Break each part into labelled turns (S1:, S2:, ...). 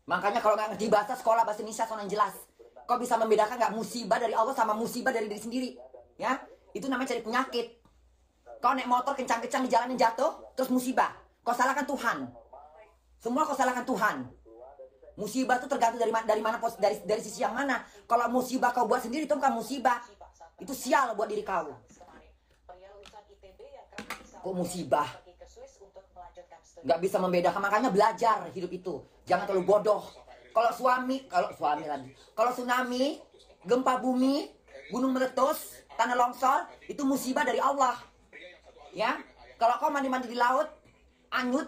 S1: Makanya kalau nggak ngerti bahasa sekolah bahasa Indonesia soalnya jelas. Kau bisa membedakan nggak musibah dari Allah sama musibah dari diri sendiri? Ya, itu namanya cari penyakit. Kau naik motor kencang-kencang di jalan yang jatuh, terus musibah. Kau salahkan Tuhan. Semua kau salahkan Tuhan. Musibah itu tergantung dari mana dari sisi yang mana. Kalau musibah kau buat sendiri itu bukan musibah. Itu sial buat diri kau. Kok musibah? Nggak bisa membedakan, makanya belajar hidup itu. Jangan terlalu bodoh. Kalau tsunami, gempa bumi, gunung meletus, tanah longsor, itu musibah dari Allah. Ya, kalau kau mandi-mandi di laut, anyut,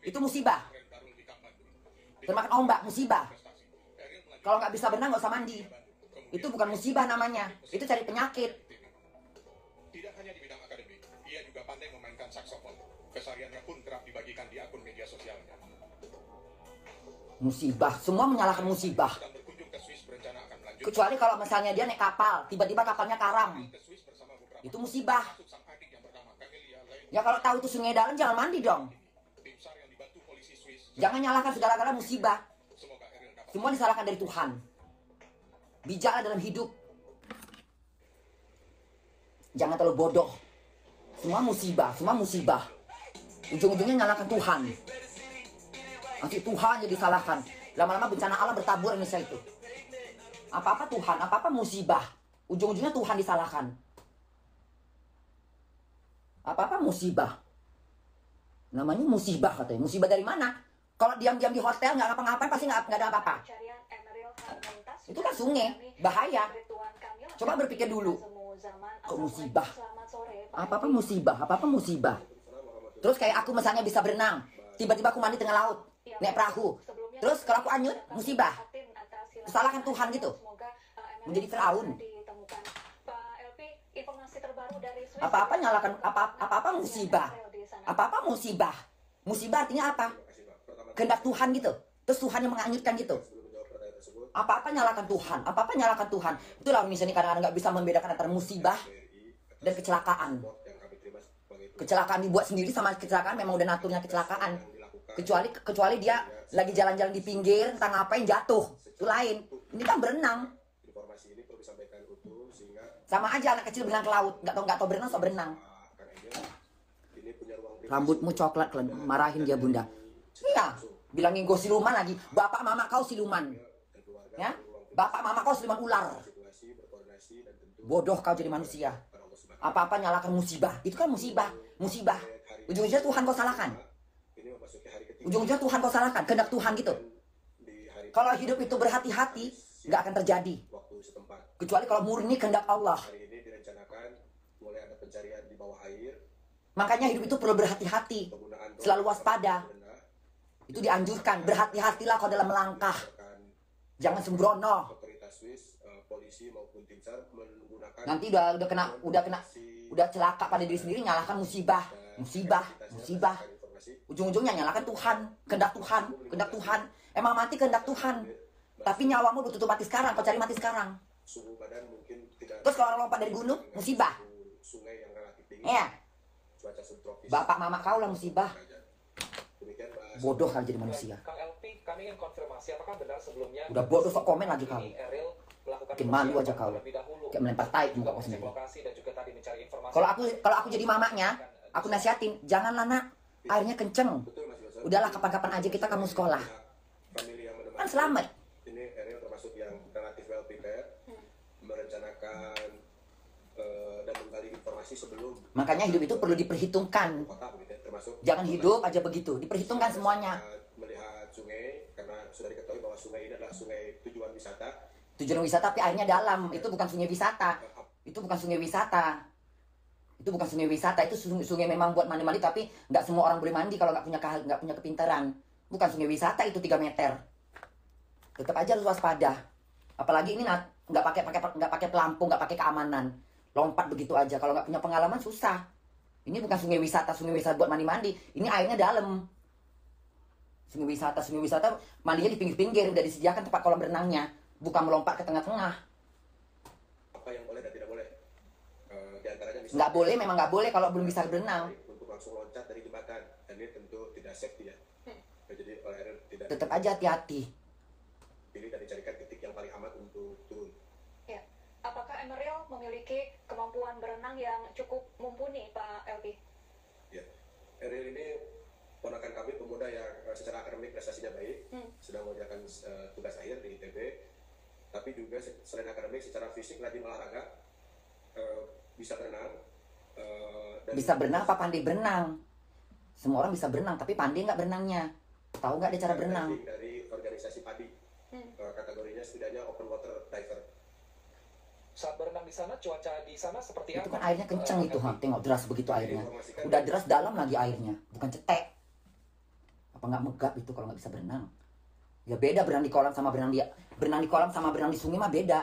S1: itu musibah. Termakan ombak, musibah. Kalau nggak bisa berenang nggak usah mandi. Itu bukan musibah namanya. Itu cari penyakit.
S2: Tidak hanya di bidang akademik, ia juga pandai memainkan saksofon. Kesehariannya pun kerap dibagikan di akun media sosialnya.
S1: Musibah, semua menyalahkan musibah. Kecuali kalau misalnya dia naik kapal, tiba-tiba kapalnya karam. Itu musibah. Ya kalau tahu itu sungai dalam, jangan mandi dong. Jangan nyalahkan segala-galanya musibah. Semua disalahkan dari Tuhan. Bijaklah dalam hidup. Jangan terlalu bodoh. Semua musibah. Ujung-ujungnya nyalahkan Tuhan. Nanti Tuhan jadi salahkan. Lama-lama bencana alam bertabur Indonesia itu. Apa-apa Tuhan, apa-apa musibah. Ujung-ujungnya Tuhan disalahkan. Apa-apa musibah. Namanya musibah katanya. Musibah dari mana? Kalau diam-diam di hotel nggak ngapa-ngapain pasti nggak ada apa-apa. Itu kan sungai, bahaya. Coba berpikir dulu. Kok musibah? Apa-apa musibah. Terus kayak aku misalnya bisa berenang, tiba-tiba aku mandi tengah laut, naik perahu. Terus kalau aku anyut, musibah. Salahkan Tuhan gitu. Menjadi Firaun. Apa-apa nyalakan, apa-apa musibah. Apa-apa musibah. Musibah artinya apa? Kehendak Tuhan gitu. Terus Tuhan yang menganyutkan gitu. Apa-apa nyalakan Tuhan. Itulah misalnya kadang-kadang nggak bisa membedakan antara musibah dan kecelakaan. Kecelakaan dibuat sendiri sama kecelakaan memang udah naturnya kecelakaan. Kecuali dia lagi jalan-jalan di pinggir, entah ngapain jatuh. Itu lain. Ini kan berenang. Sama aja anak kecil berenang ke laut, nggak tahu berenang, so berenang. Rambutmu coklat, marahin dia bunda. Iya, bilangin gue siluman lagi. Bapak mama kau siluman. Ya, bapak mama kau siluman ular. Bodoh kau jadi manusia. Apa-apa nyalakan musibah. Itu kan musibah. Ujung-ujungnya Tuhan kau salahkan. Kehendak Tuhan gitu. Kalau hidup itu berhati-hati, nggak akan terjadi. Kecuali kalau murni kehendak Allah. Makanya hidup itu perlu berhati-hati. Selalu waspada. Itu dianjurkan. Berhati-hatilah kau dalam melangkah. Jangan sembrono. Nanti udah celaka pada diri sendiri, nyalakan musibah. Ujung-ujungnya nyalakan Tuhan, kehendak Tuhan. Emang mati kehendak Tuhan. Tapi nyawamu butuh mati sekarang, kau cari mati sekarang. Terus kalau orang lompat dari gunung, musibah. Iya. Bapak mama kau lah musibah. Bodoh kan jadi manusia.
S3: Kang LP, kami ingin konfirmasi apakah benar sebelumnya
S1: udah bodoh sok komen lagi kau. Bikin malu aja kau. Kayak melempar tai muka kau sendiri. Kalau aku jadi mamanya, aku nasihatin, janganlah nak, airnya kenceng. Udahlah kapan-kapan aja kita kamu sekolah. Kan selamat.
S2: Ini Ariel termasuk yang relatif well prepared, merencanakan dan menggali informasi sebelum.
S1: Makanya hidup itu perlu diperhitungkan. Jangan hidup aja begitu, diperhitungkan semuanya.
S2: Melihat sungai, karena sudah diketahui bahwa sungai ini adalah sungai tujuan wisata.
S1: Tujuan wisata tapi airnya dalam, itu bukan sungai wisata. Itu bukan sungai wisata, itu sungai memang buat mandi-mandi, tapi nggak semua orang boleh mandi kalau nggak punya kepintaran. Bukan sungai wisata itu 3 meter. Tetap aja harus waspada. Apalagi ini nggak pakai pelampung, nggak pakai keamanan. Lompat begitu aja. Kalau nggak punya pengalaman susah. Ini bukan sungai wisata buat mandi-mandi. Ini airnya dalam. Sungai wisata mandinya di pinggir-pinggir, udah disediakan tempat kolam renangnya, bukan melompat ke tengah-tengah.
S2: Apa yang boleh dan tidak boleh? Di antaranya
S1: nggak boleh, memang nggak boleh kalau belum bisa berenang.
S2: Untuk langsung loncat dari jembatan, dan ini tentu tidak safety ya. Jadi oleh tidak.
S1: tetap aja hati-hati.
S2: pilih dan dicarikan titik yang paling aman untuk turun.
S4: Ya. Apakah Emeril memiliki kemampuan berenang yang cukup mumpuni, Pak LP?
S2: Ya, Eril ini ponakan kami, pemuda yang secara akademik prestasinya baik, sedang mengerjakan tugas akhir di ITB, tapi juga selain akademik secara fisik rajin olahraga, bisa berenang. Dan
S1: Bisa berenang apa pandai berenang? Semua orang bisa berenang, tapi pandai nggak berenangnya? Tahu nggak dia cara berenang?
S2: diving dari organisasi PADI, kategorinya setidaknya open water diver.
S3: Saat berenang di sana, cuaca di sana seperti
S1: Itu
S3: apa?
S1: kan airnya kenceng itu,
S3: LP?
S1: tengok deras begitu airnya. Udah deras dalam lagi airnya, bukan cetek. Apa nggak megap itu kalau nggak bisa berenang? Ya beda berenang di kolam sama berenang di kolam sama berenang di sungai mah beda.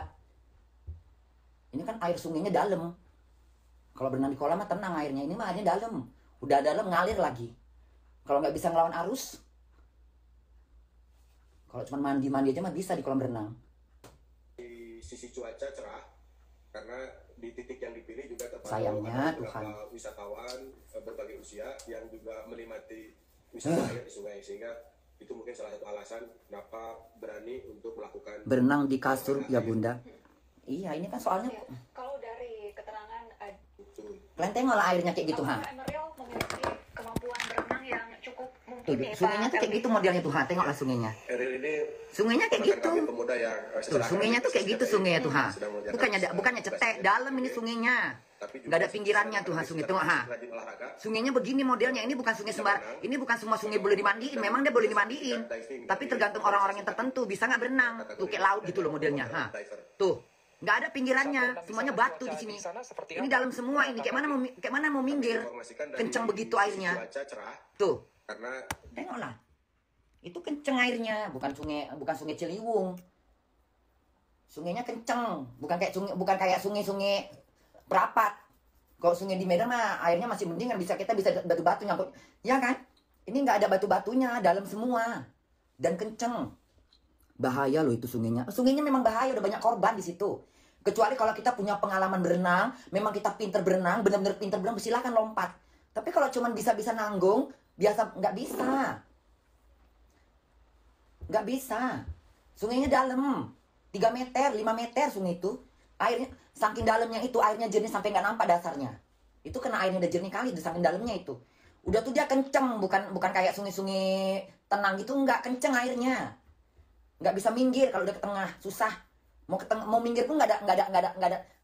S1: Ini kan air sungainya dalam. Kalau berenang di kolam mah tenang airnya, ini mah airnya dalam. Udah dalam ngalir lagi. Kalau nggak bisa ngelawan arus, kalau cuma mandi-mandi aja mah bisa di kolam renang.
S2: Di sisi cuaca cerah, karena di titik yang dipilih juga terpantau
S1: Sayangnya,
S2: ada beberapa
S1: Tuhan.
S2: wisatawan berbagai usia yang juga menikmati wisata air di sungai, sehingga itu mungkin salah satu alasan kenapa berani untuk melakukan
S1: Berenang di kasur ya bunda. Iya ini kan soalnya
S4: Ya. Kalau dari keterangan
S2: turun.
S1: kalian tengoklah airnya kayak gitu ha.
S4: apakah Emeril memiliki kemampuan berenang yang cukup
S1: Tuh,
S4: mumpuni,
S1: sungainya tuh
S4: Pak
S1: kayak
S4: LP?
S1: gitu modelnya tuh ha. Tengoklah sungainya.
S2: Eril ini
S1: Sungainya kayak
S2: ponakan
S1: gitu.
S2: kami, pemuda yang
S1: Tuh,
S2: secara
S1: sungainya tuh kayak gitu
S2: akademik
S1: sungainya tuh ha.
S2: sedang mengerjakan
S1: Bukannya
S2: tugas
S1: cetek,
S2: akhir
S1: dalam
S2: di
S1: ini
S2: ITB,
S1: sungainya.
S2: tapi juga
S1: Nggak ada pinggirannya tuh ha
S2: secara
S1: sungai
S2: akademik
S1: tuh ha.
S2: rajin olahraga.
S1: Sungainya begini modelnya, ini bukan sungai sembar, ini bukan semua sungai boleh dimandiin, memang dia boleh dimandiin. Tapi tergantung orang-orang yang tertentu, bisa nggak berenang. Tuh kayak laut gitu loh modelnya ha. Tuh, nggak ada pinggirannya, semuanya batu di sini. Ini dalam semua ini, kayak mana mau minggir. Kenceng begitu airnya.
S2: Cuaca cerah
S1: Tuh,
S2: karena
S1: tengoklah. Itu kenceng airnya, bukan sungai Ciliwung. Sungainya kenceng, bukan kayak sungai perapat. Kalau sungai di Medan mah airnya masih mending kan kita bisa batu-batu nyangkut. Ya kan? Ini nggak ada batu-batunya, dalam semua. Dan kenceng. Bahaya loh itu sungainya. Sungainya memang bahaya, udah banyak korban di situ. Kecuali kalau kita punya pengalaman berenang, memang kita pinter berenang, benar-benar pinter berenang, silakan lompat. Tapi kalau cuman bisa-bisa nanggung, biasa nggak bisa. Nggak bisa. Sungainya dalam. 3 meter, 5 meter sungai itu. Airnya, saking dalamnya itu, airnya jernih sampai nggak nampak dasarnya. Itu kena airnya udah jernih kali, saking dalamnya itu. Udah tuh dia kenceng, bukan kayak sungai-sungai tenang gitu, nggak kenceng airnya. Nggak bisa minggir kalau udah ke tengah, susah. Mau minggir pun nggak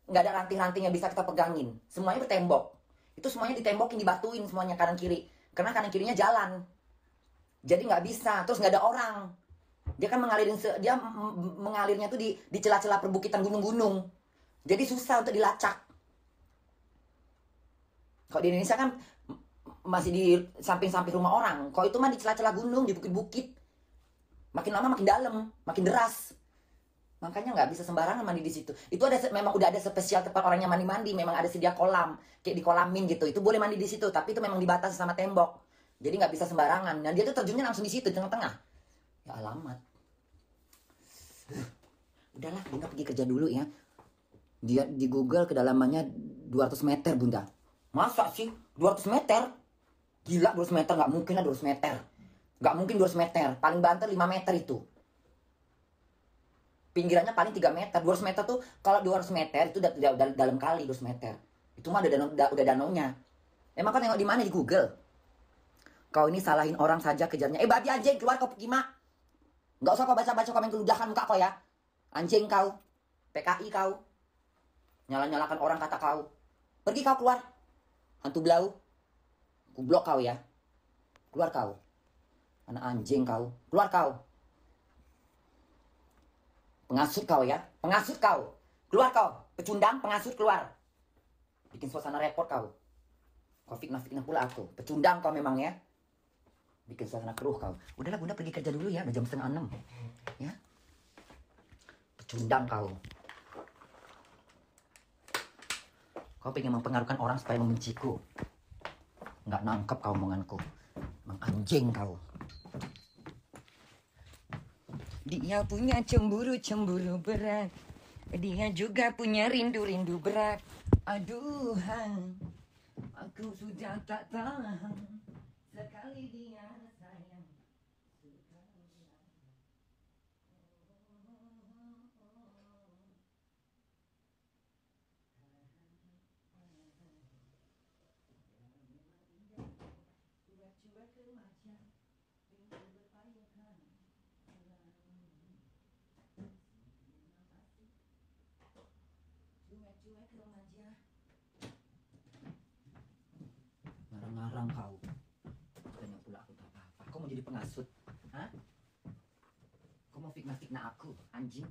S1: ada ranting-ranting yang bisa kita pegangin. Semuanya bertembok. Itu semuanya ditembokin, dibatuin semuanya kanan kiri. Karena kanan kirinya jalan. Jadi nggak bisa, terus nggak ada orang. Dia kan mengalirnya tuh di celah-celah perbukitan gunung-gunung. Jadi susah untuk dilacak. Kalau di Indonesia kan masih di samping-samping rumah orang. Kalau itu mah di celah-celah gunung, di bukit-bukit. Makin lama makin dalam, makin deras. Makanya nggak bisa sembarangan mandi di situ. Itu memang udah ada spesial tempat orangnya mandi-mandi. Memang ada sedia kolam, kayak di kolamin gitu. Itu boleh mandi di situ, tapi itu memang dibatasi sama tembok. Jadi nggak bisa sembarangan. Nah dia tuh terjunnya langsung di situ, di tengah-tengah. Ya alamat. Udahlah, Bunda pergi kerja dulu ya. Dia di Google kedalamannya 200 meter, Bunda. Masa sih 200 meter? Gila 200 meter, nggak mungkin lah 200 meter. Nggak mungkin 200 meter. Paling banter 5 meter itu. Pinggirannya paling 3 meter. 200 meter tuh, kalau 200 meter itu udah dalam kali 200 meter. Itu mah udah danaunya. Emang kau tengok di mana di Google? Kau ini salahin orang saja kejarnya. Babi anjing, keluar kau pergi mak. Nggak usah kau baca-baca komen keludahan muka kau ya. Anjing kau. PKI kau. Nyala-nyalakan orang kata kau. Pergi kau keluar. Hantu belau. Kublok kau ya. Keluar kau. Anak anjing kau. Keluar kau. Pengasut kau ya. Pengasut kau. Keluar kau. Pecundang, pengasut keluar. Bikin suasana repot kau. Kau fitnah-fitnah pula aku. Pecundang kau memang ya. Bikin suasana keruh kau. Udahlah Bunda pergi kerja dulu ya. Udah jam 5:30. Ya. Pecundang kau. Kau pengen mempengaruhkan orang supaya membenciku. Nggak nangkep kau omonganku. Emang anjing kau. Dia punya cemburu berat. Dia juga punya rindu berat. Aduhan. Aku sudah tak tahan. Sekali dia sayang. cuek remaja. Ngarang-ngarang kau. Tanya pula aku tak apa-apa. Kau mau jadi pengasut? Hah? Kau mau fitnah-fitnah aku, anjing?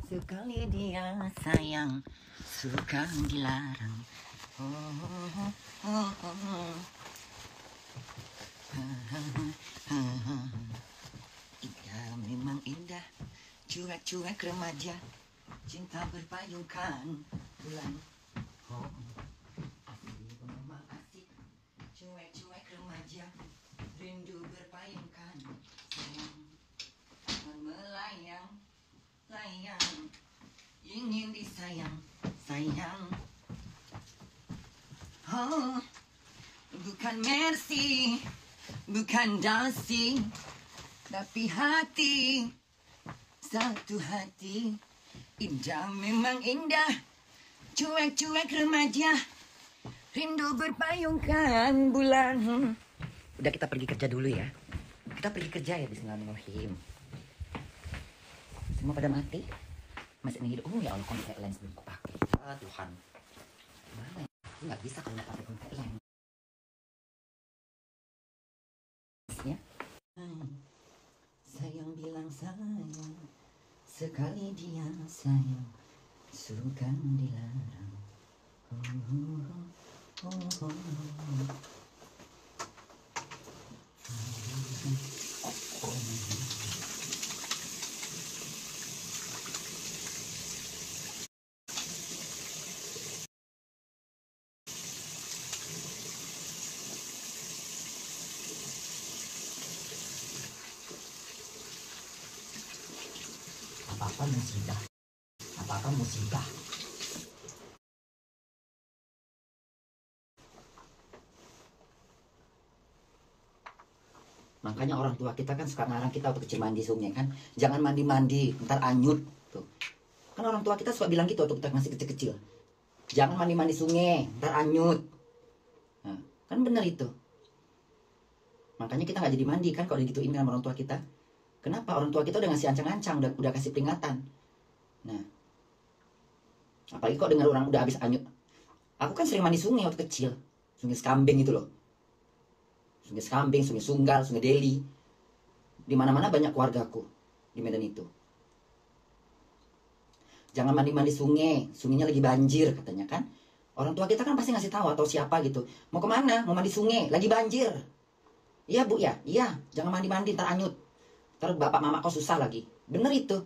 S1: Sekali dia sayang, suka dilarang. Indah, memang indah, cuek-cuek remaja, cinta berpayungkan bulan. Asik memang asik, cuek-cuek remaja, rindu berpayungkan sayang, melayang. Sayang, ingin disayang, sayang. Oh, bukan mercy, bukan dasi, tapi hati, satu hati. Indah memang indah, cuek-cuek remaja, rindu berpayungkan bulan. Udah, kita pergi kerja dulu ya. Kita pergi kerja ya, bismillahirrahmanirrahim. Semua pada mati, masih ini hidup. Oh ya Allah, kontak lens belum kupakai. Ah Tuhan, mana? Nggak bisa kalau nggak pakai kontak lens. Ya. Sayang bilang sayang, sekali dia sayang, suka dilarang. Apa-apa musibah, apa-apa musibah. Makanya orang tua kita kan suka ngarang kita untuk kecil mandi sungai kan. Jangan mandi-mandi, ntar anyut. Tuh. Kan orang tua kita suka bilang gitu waktu kita masih kecil-kecil. Jangan mandi-mandi sungai, ntar anyut. Nah, kan bener itu. Makanya kita nggak jadi mandi kan kalau digituin sama orang tua kita. Kenapa? Orang tua kita udah ngasih ancang-ancang, udah kasih peringatan. Nah, apalagi kok dengar orang udah habis anyut. Aku kan sering mandi sungai waktu kecil. Sungai Sekambing itu loh. Sungai Sekambing, Sungai Sunggal, Sungai Deli. Di mana-mana banyak keluargaku di Medan itu. Jangan mandi-mandi sungai, sungainya lagi banjir katanya kan. Orang tua kita kan pasti ngasih tahu atau siapa gitu. Mau kemana? Mau mandi sungai, lagi banjir. Iya bu ya, iya. Jangan mandi-mandi, ntar anyut. Ntar bapak mama kau susah lagi. Bener itu.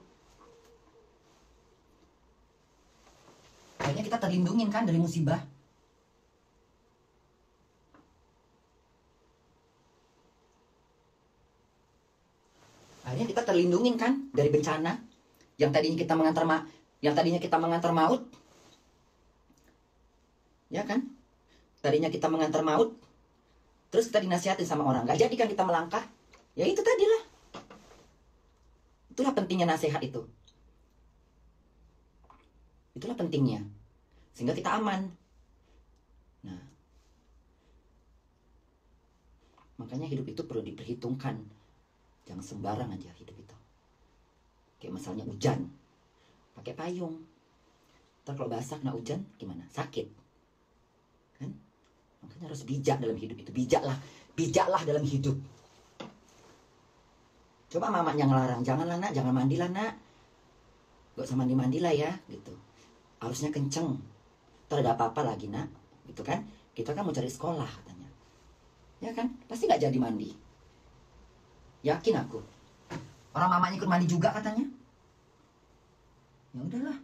S1: Kayaknya kita terlindungin kan dari musibah. Akhirnya kita terlindungin kan dari bencana. Yang tadinya kita mengantar maut. Ya kan? Tadinya kita mengantar maut. Terus kita dinasihatin sama orang. Gak jadi kan kita melangkah. Ya itu tadilah. Itulah pentingnya nasihat itu. Itulah pentingnya. Sehingga kita aman. Nah. Makanya hidup itu perlu diperhitungkan. Jangan sembarang aja hidup itu. Kayak misalnya hujan. Pakai payung. Ntar kalau basah kena hujan gimana? Sakit. Kan? Makanya harus bijak dalam hidup itu. Bijaklah. Bijaklah dalam hidup. Coba mamanya ngelarang, janganlah nak, jangan mandilah nak. Gak usah mandi-mandilah ya, gitu. Harusnya kenceng. Ntar ada apa-apa lagi nak, gitu kan. Kita kan mau cari sekolah katanya. Ya kan, pasti gak jadi mandi. Yakin aku. Orang mamanya ikut mandi juga katanya. Ya udahlah.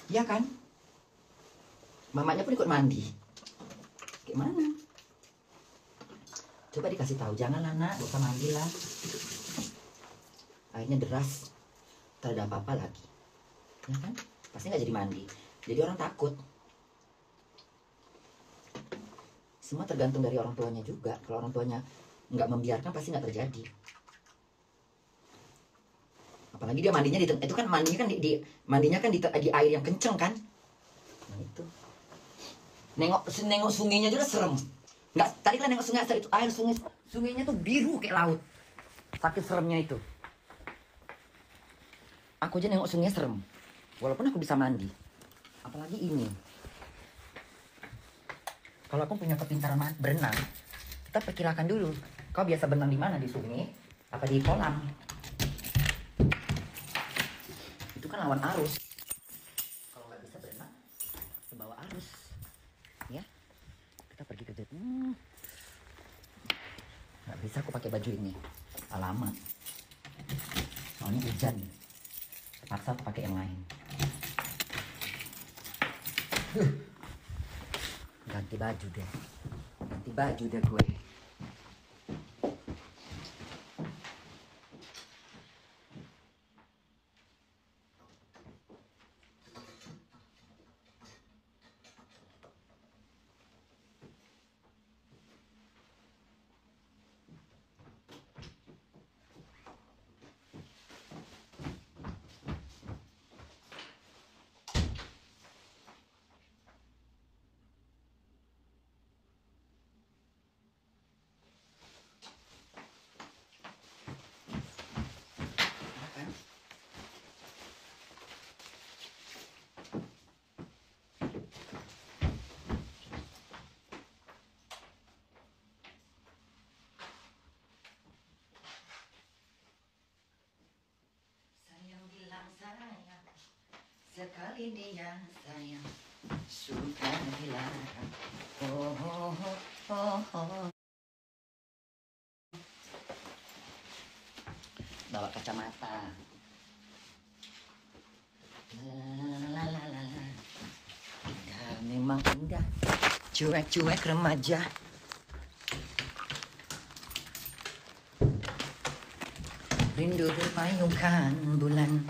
S1: Ya kan. Mamanya pun ikut mandi. Gimana? Coba dikasih tahu, janganlah nak, gak usah mandi lah. Akhirnya deras. Tak ada apa-apa lagi. Ya kan? Pasti nggak jadi mandi. Jadi orang takut. Semua tergantung dari orang tuanya juga. Kalau orang tuanya nggak membiarkan, pasti nggak terjadi. Apalagi dia mandinya itu kan mandinya kan mandinya kan di air yang kenceng kan. Nah, itu. Nengok sungainya juga serem. Nggak, tadi kan nengok sungai, itu air sungainya tuh biru kayak laut. Sakit seremnya itu. Aku aja nengok sungai serem. Walaupun aku bisa mandi. Apalagi ini. Kalau aku punya kepintaran berenang, kita perkirakan dulu. Kau biasa berenang di mana? Di sungai? Apa di kolam? Itu kan lawan arus. Kalau nggak bisa berenang, kebawa arus. Ya, kita pergi ke situ. Nggak bisa aku pakai baju ini. Alamat. Soalnya hujan. Terpaksa aku pakai yang lain. Ganti baju deh. Ganti baju deh gue. Sekali dia sayang, suka dilarang. Oh, oh, oh, oh. Bawa kacamata. La la la la la. Indah, memang indah. Cuek-cuek remaja. Rindu berpayungkan bulan.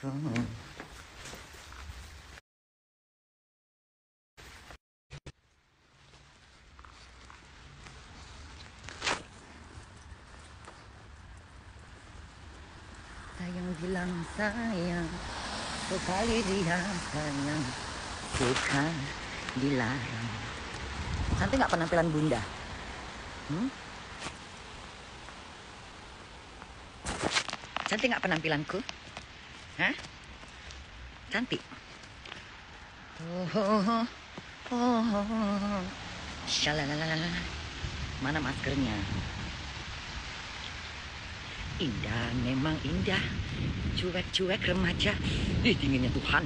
S1: Oh. Sayang bilang sayang, sekali dia sayang, suka dilarang. Cantik nggak penampilan bunda? Cantik nggak penampilanku? Hah? Cantik? Oh, oh, oh, oh. Shalalalala. Mana maskernya? Indah, memang indah. Cuek-cuek remaja. Ih, dinginnya Tuhan.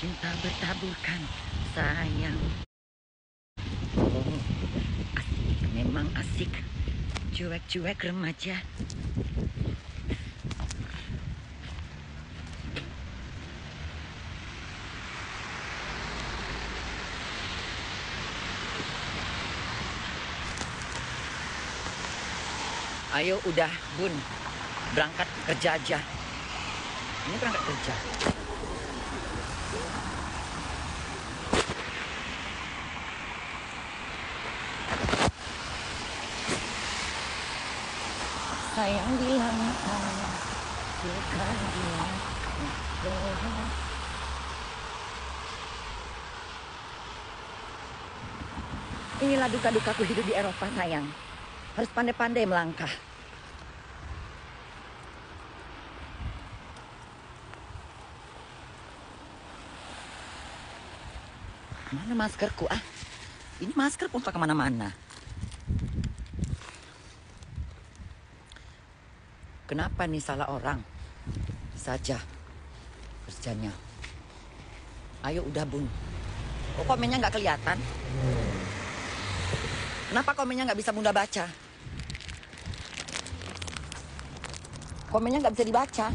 S1: Cinta bertaburkan, sayang. Oh, asik, memang asik. Cuek-cuek remaja. Ayo udah bun, berangkat kerja aja. Ini berangkat kerja. Sayang bilang sayang, suka bilang. Inilah duka-dukaku hidup di Eropa sayang. Harus pandai-pandai melangkah. Mana maskerku? Ah, ini masker pun pakai kemana-mana. Kenapa nih salah orang saja kerjanya? Ayo udah bun. Kok komennya nggak kelihatan? Kenapa komennya nggak bisa bunda baca? Komennya nggak bisa dibaca.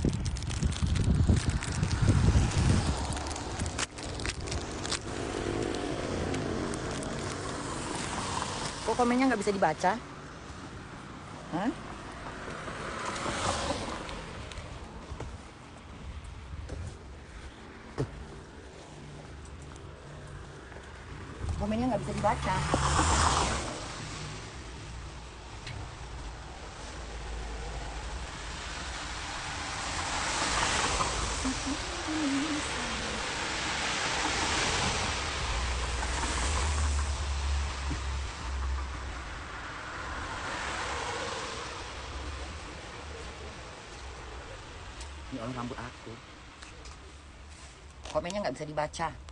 S1: Kok komennya nggak bisa dibaca? Hah? Komennya nggak bisa dibaca. Ini orang rambut aku. Komennya nggak bisa dibaca.